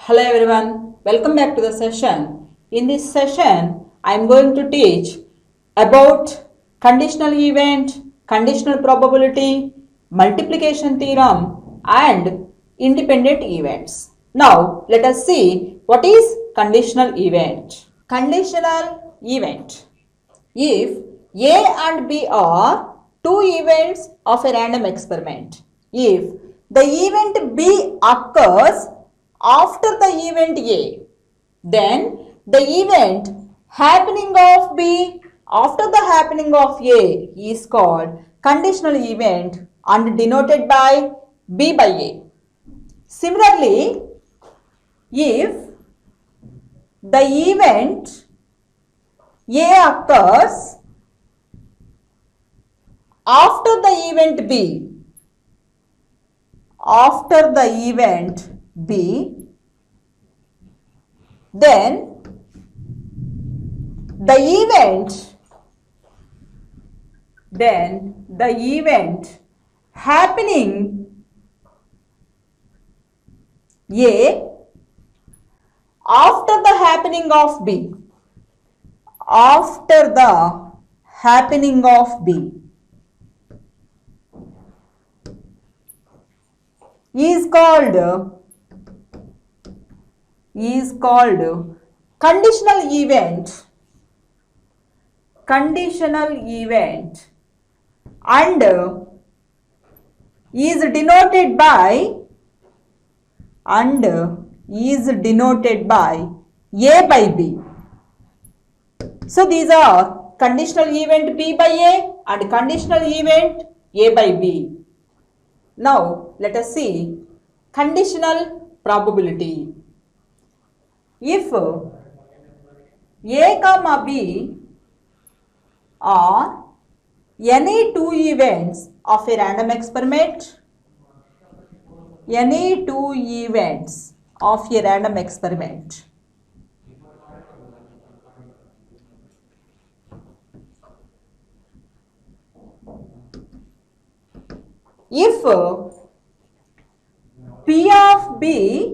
Hello everyone, welcome back to the session. In this session, I am going to teach about conditional event, conditional probability, multiplication theorem and independent events. Now, let us see what is conditional event. Conditional event. If A and B are two events of a random experiment, if the event B occurs after the event A, then the event happening of B after the happening of A is called conditional event and denoted by B by A. Similarly, if the event A occurs after the event B, then the event happening A after the happening of B, is called conditional event and is denoted by A by B. So these are conditional event B by A and conditional event A by B. Now let us see conditional probability. If A comma B are any two events of a random experiment, if P of B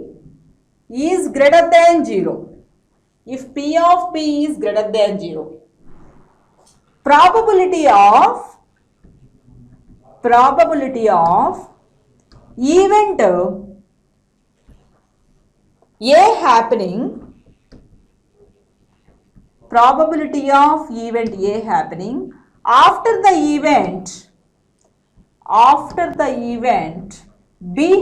is greater than 0, probability of event A happening after the event B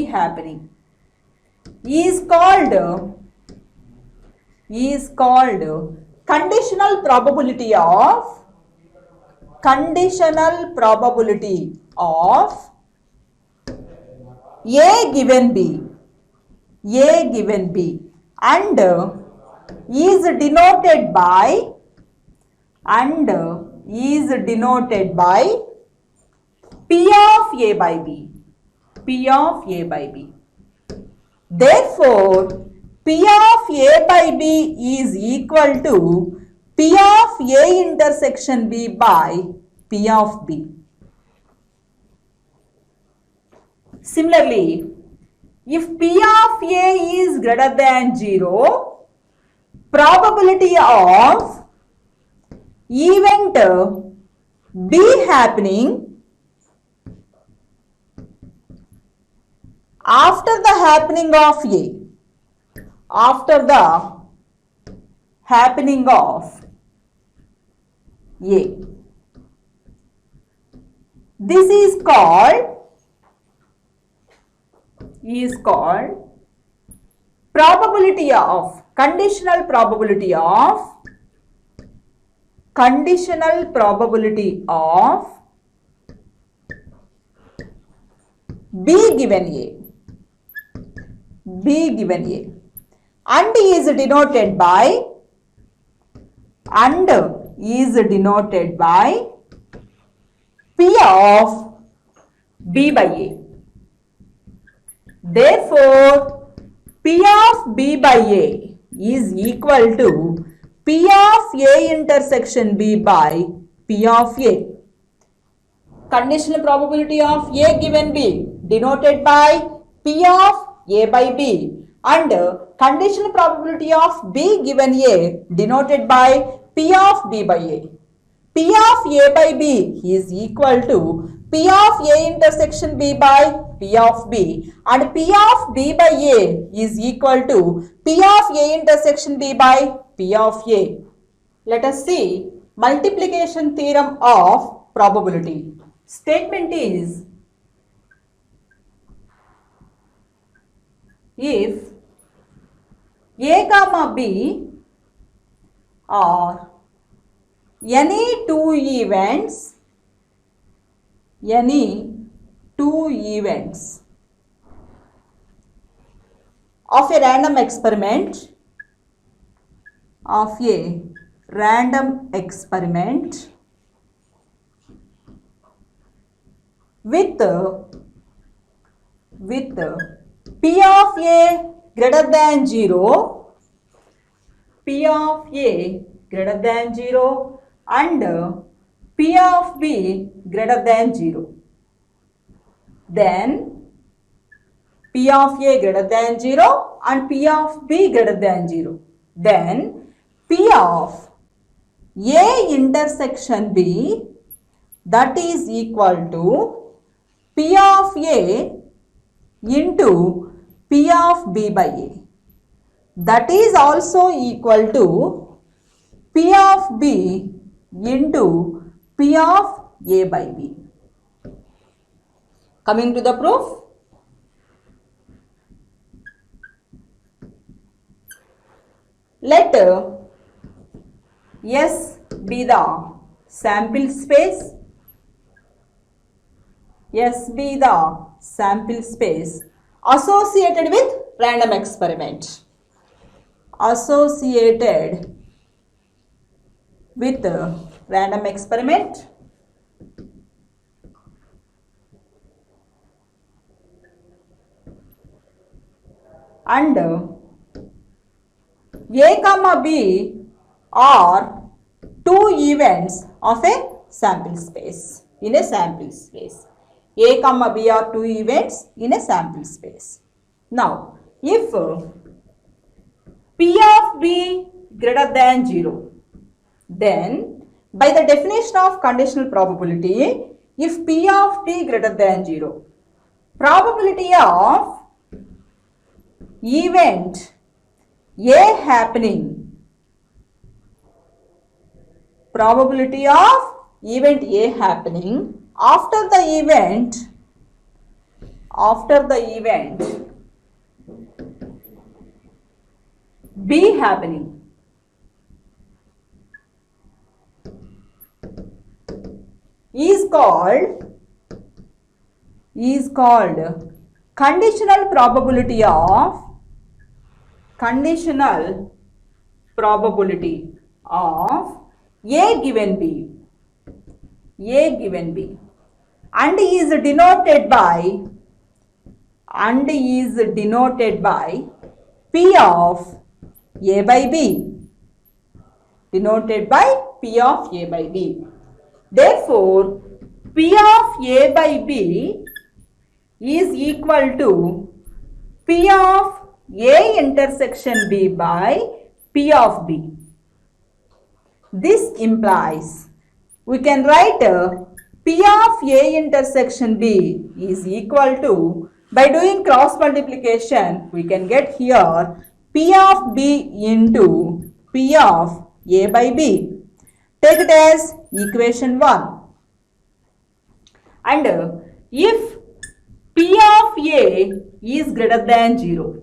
happening, is called conditional probability of A given B, and is denoted by P of A by B. Therefore, P of A by B is equal to P of A intersection B by P of B. Similarly, if P of A is greater than 0, probability of event B happening after the happening of A, this is called conditional probability of B given A, and is denoted by P of B by A. Therefore, P of B by A is equal to P of A intersection B by P of A. conditional probability of A given B denoted by P of A by B, and conditional probability of B given A denoted by P of B by A. P of A by B is equal to P of A intersection B by P of B, and P of B by A is equal to P of A intersection B by P of A. Let us see multiplication theorem of probability. Statement is, if A comma B are any two events of a random experiment with P of A greater than 0, and P of B greater than 0, then P of A greater than 0 and P of B greater than 0, then P of A intersection B, that is equal to P of A into P of B by A, that is also equal to P of B into P of A by B. Coming to the proof, let S be the sample space, associated with random experiment, and A comma B are two events of a sample space, A comma B are two events in a sample space. Now, if P of B greater than 0, then by the definition of conditional probability, if P of T greater than 0, probability of event A happening, after the event B happening, is called conditional probability of A given B, and is denoted by P of A by B, Therefore, P of A by B is equal to P of A intersection B by P of B. This implies we can write P of A intersection B is equal to, by doing cross multiplication, we can get here P of B into P of A by B. Take it as equation 1. And if P of A is greater than 0,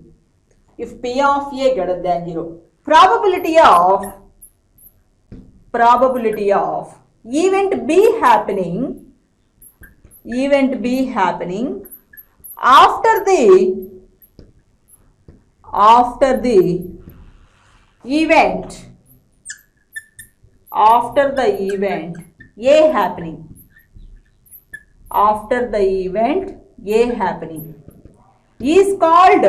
probability of event B happening after the event A happening, is called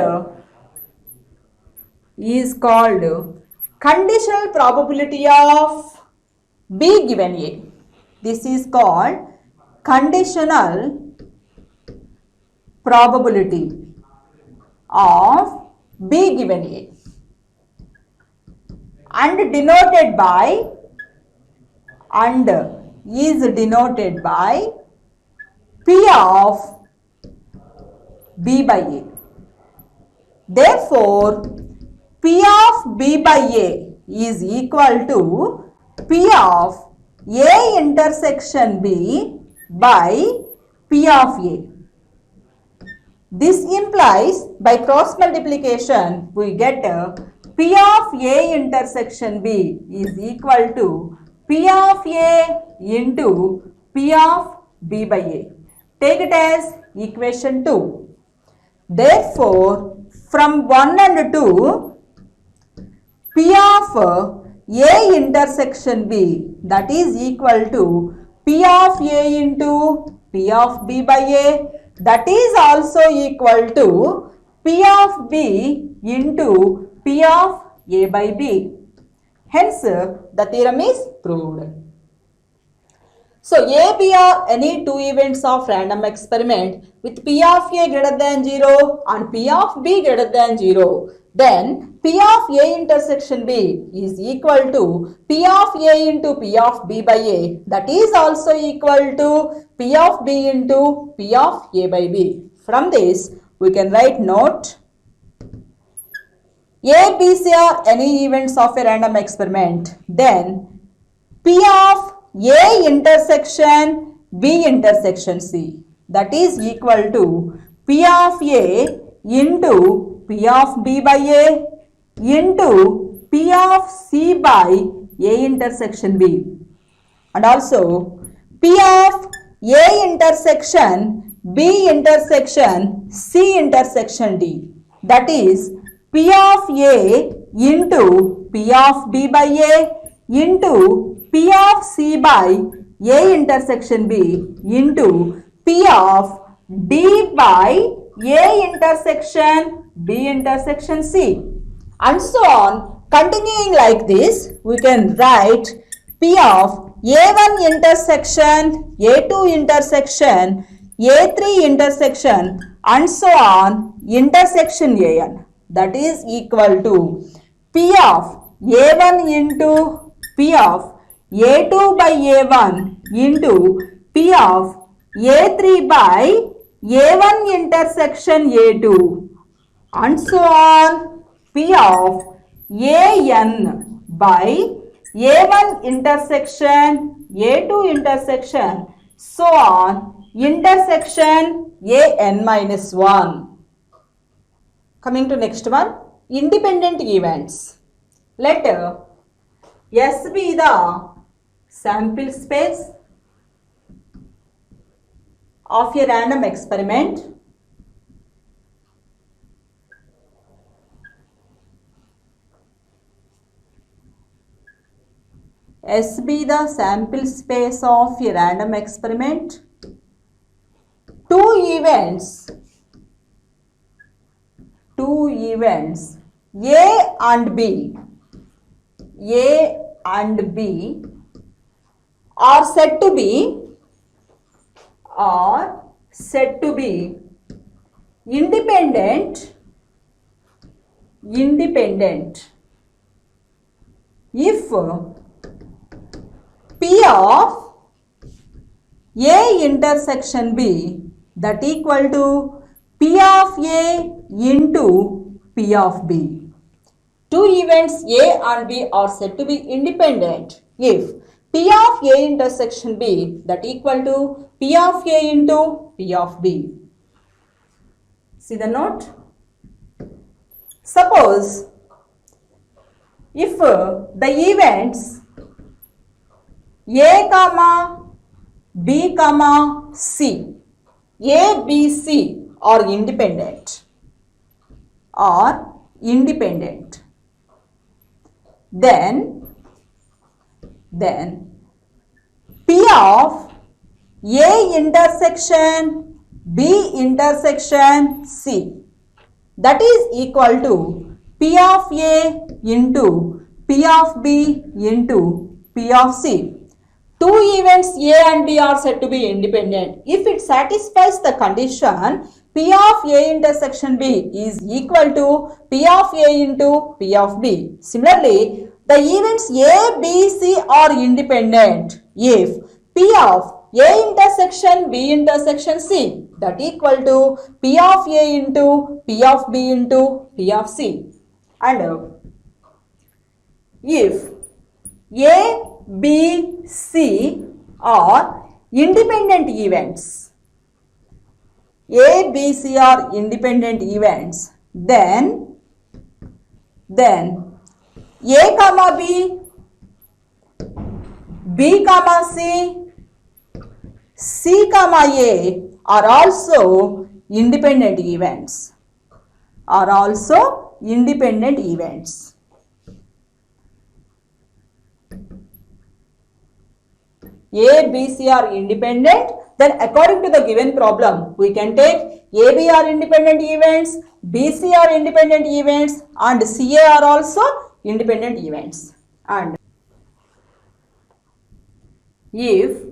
conditional probability of B given A. This is called conditional probability of B given A and denoted by and is denoted by P of B by A. Therefore, P of B by A is equal to P of A intersection B by P of A. This implies by cross multiplication we get P of A intersection B is equal to P of A into P of B by A. Take it as equation 2. Therefore, from 1 and 2, P of A intersection B that is equal to P of A into P of B by A that is also equal to P of B into P of A by B. Hence, the theorem is proved. So, A, B are any two events of random experiment with P of A greater than 0 and P of B greater than 0. Then, P of A intersection B is equal to P of A into P of B by A that is also equal to P of B into P of A by B. From this, we can write note A, B, C are any events of a random experiment. Then, P of A intersection B intersection C that is equal to P of A into P of B by A into P of C by A intersection B and also P of A intersection B intersection C intersection D that is P of A into P of B by A into P of C by A intersection B into P of D by A intersection B intersection C and so on. Continuing like this, we can write P of A1 intersection A2 intersection A3 intersection and so on intersection AN that is equal to P of A1 into P of A2 by A1 into P of A3 by A1 intersection A2 and so on P of AN by A1 intersection A2 intersection so on intersection AN minus 1. Coming to next one, independent events. Let S be the sample space of a random experiment. S be the sample space of a random experiment. Two events A and B are said to be independent if P of A intersection B that equal to P of A into P of B. Two events A and B are said to be independent if P of A intersection B that equal to P of A into P of B. See the note? Suppose if the events A comma B comma C A, B, C are independent then P of A intersection B intersection C that is equal to P of A into P of B into P of C. two events A and B are said to be independent if it satisfies the condition P of A intersection B is equal to P of A into P of B. Similarly, the events A, B, C are independent if P of A intersection B intersection C that equal to P of A into P of B into P of C. And if A, B, C are independent events, A, B, C are independent events, then A comma B, B comma C, C comma A are also independent events. Are also independent events. A, B, C are independent, then according to the given problem, we can take A, B are independent events, B, C are independent events, and C, A are also independent events. And if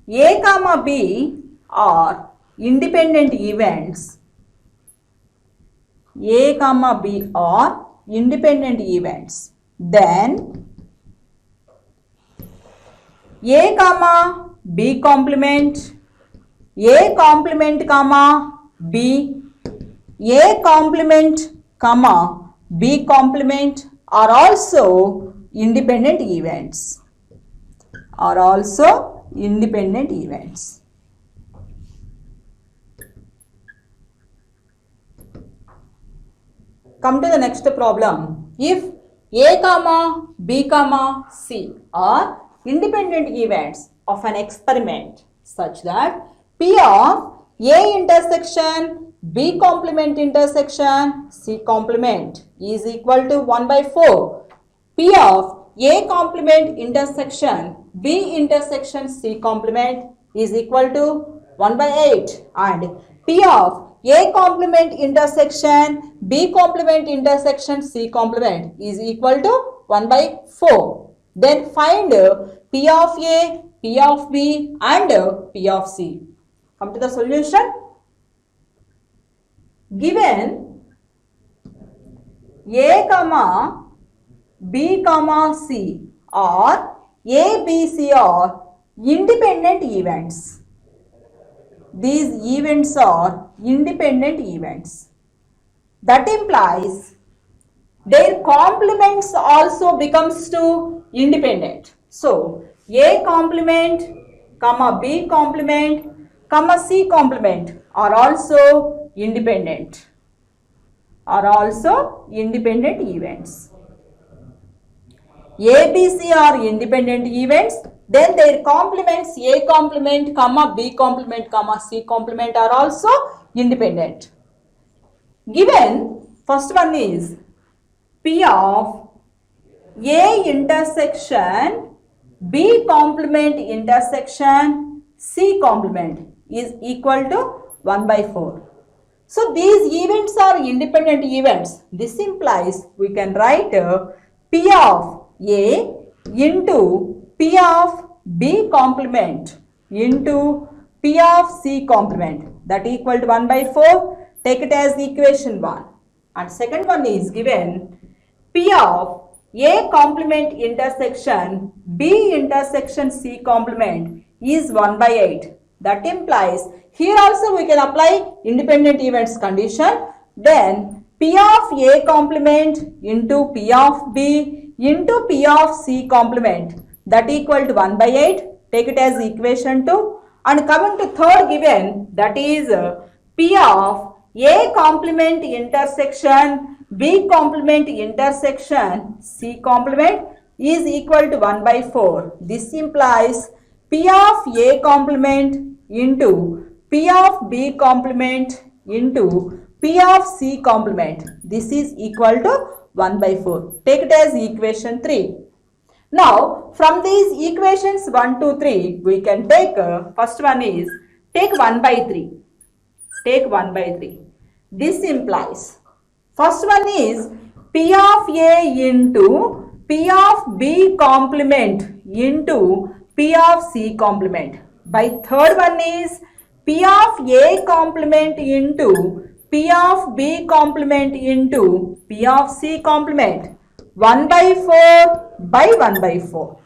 A comma B are independent events, A comma B are independent events, then A comma B complement, A complement comma B, A complement comma B complement are also independent events. Are also independent events. Come to the next problem. If A comma B comma C are independent events of an experiment such that P of A intersection B complement intersection C complement is equal to 1 by 4. P of A complement intersection B intersection C complement is equal to 1 by 8 and P of A complement intersection B complement intersection C complement is equal to 1 by 4. Then find P of A, P of B and P of C. Come to the solution. Given A comma B comma C or A, B, C are independent events. These events are independent events. That implies their complements also becomes to independent. So, A complement, comma B complement, comma C complement are also independent. Are also independent events. A, B, C are independent events. Then their complements A complement, comma B complement, comma C complement are also independent. Given first one is P of A intersection B complement intersection C complement is equal to 1 by 4. So these events are independent events. This implies we can write P of A into P of B complement into P of C complement that equal to 1 by 4. Take it as equation 1. And second one is given P of A complement intersection B intersection C complement is 1 by 8. That implies here also we can apply independent events condition. Then P of A complement into P of B into P of C complement that equal to 1 by 8. Take it as equation 2. And coming to third given, that is P of A complement intersection B complement intersection C complement is equal to 1 by 4. This implies P of A complement into P of B complement into P of C complement. This is equal to 1 by 4. Take it as equation 3. Now, from these equations 1, 2, 3, we can take, first one is, take 1 by 3. Take 1 by 3. This implies, first one is P of A into P of B complement into P of C complement. By third one is P of A complement into P of B complement into P of C complement. 1 by 4 by 1 by 4.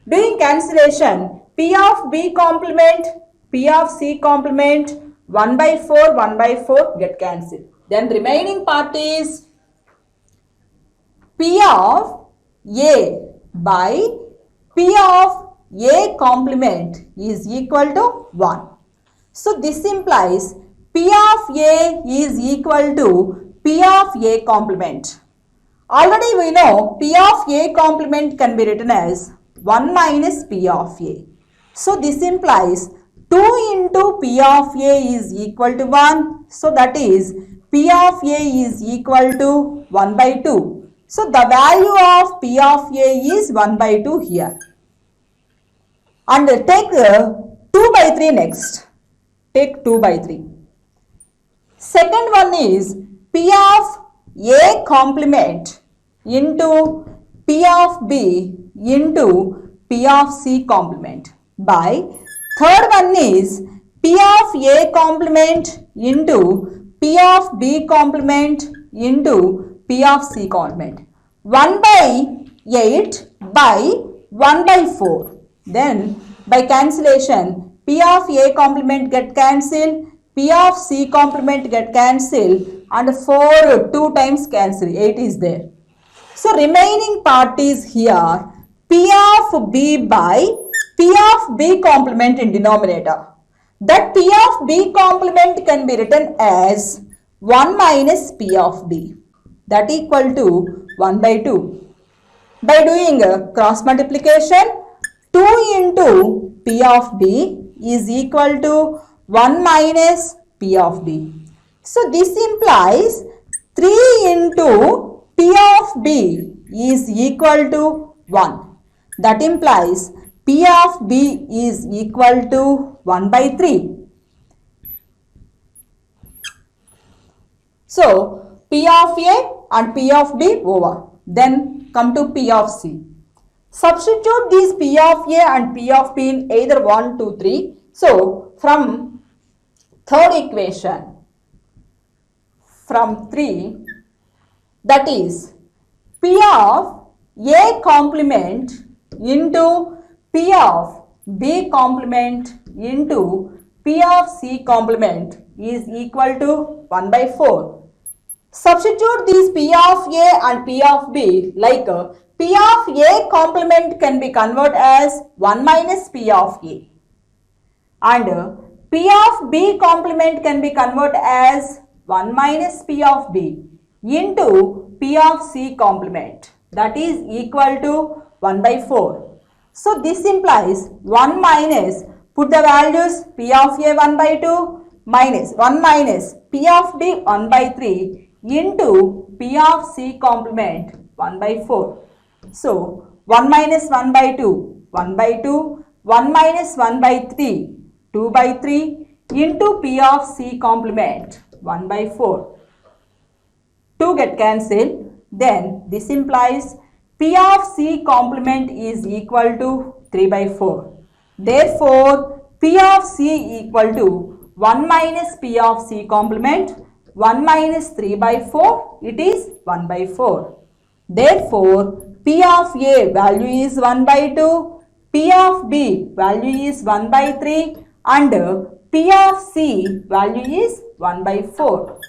Doing cancellation, P of B complement, P of C complement, 1 by 4, 1 by 4 get cancelled. Then remaining part is P of A by P of A complement is equal to 1. So this implies P of A is equal to P of A complement. Already we know P of A complement can be written as 1 minus P of A. So this implies 2 into P of A is equal to 1. So that is P of A is equal to 1 by 2. So the value of P of A is 1 by 2 here. And take 2 by 3 next. Take 2 by 3. Second one is P of A complement into P of B into P of C complement by third one is P of A complement into P of B complement into P of C complement. 1 by 8 by 1 by 4. Then by cancellation P of A complement get cancelled, P of C complement get cancelled, and 4 2 times cancel, 8 is there. So remaining part is here P of B by P of B complement in denominator. That P of B complement can be written as 1 minus P of B. That equal to 1 by 2. By doing cross multiplication, 2 into P of B is equal to 1 minus P of B. So this implies 3 into P of B is equal to 1. That implies P of B is equal to 1 by 3. So P of A and P of B over. Then come to P of C. Substitute these P of A and P of B in either 1, 2, 3. So from third equation, from 3, that is P of A complement into P of B complement into P of C complement is equal to 1 by 4. Substitute these P of A and P of B like P of A complement can be converted as 1 minus P of A and P of B complement can be converted as 1 minus P of B into P of C complement, that is equal to 1 by 4. So this implies 1 minus, put the values P of A 1 by 2 minus 1 minus P of B 1 by 3 into P of C complement 1 by 4. So 1 minus 1 by 2, 1 by 2, 1 minus 1 by 3, 2 by 3 into P of C complement 1 by 4. 2 get cancelled. Then this implies P of C complement is equal to 3 by 4. Therefore, P of C equal to 1 minus P of C complement 1 minus 3 by 4, it is 1 by 4. Therefore, P of A value is 1 by 2, P of B value is 1 by 3 and P of C value is 1 by 4.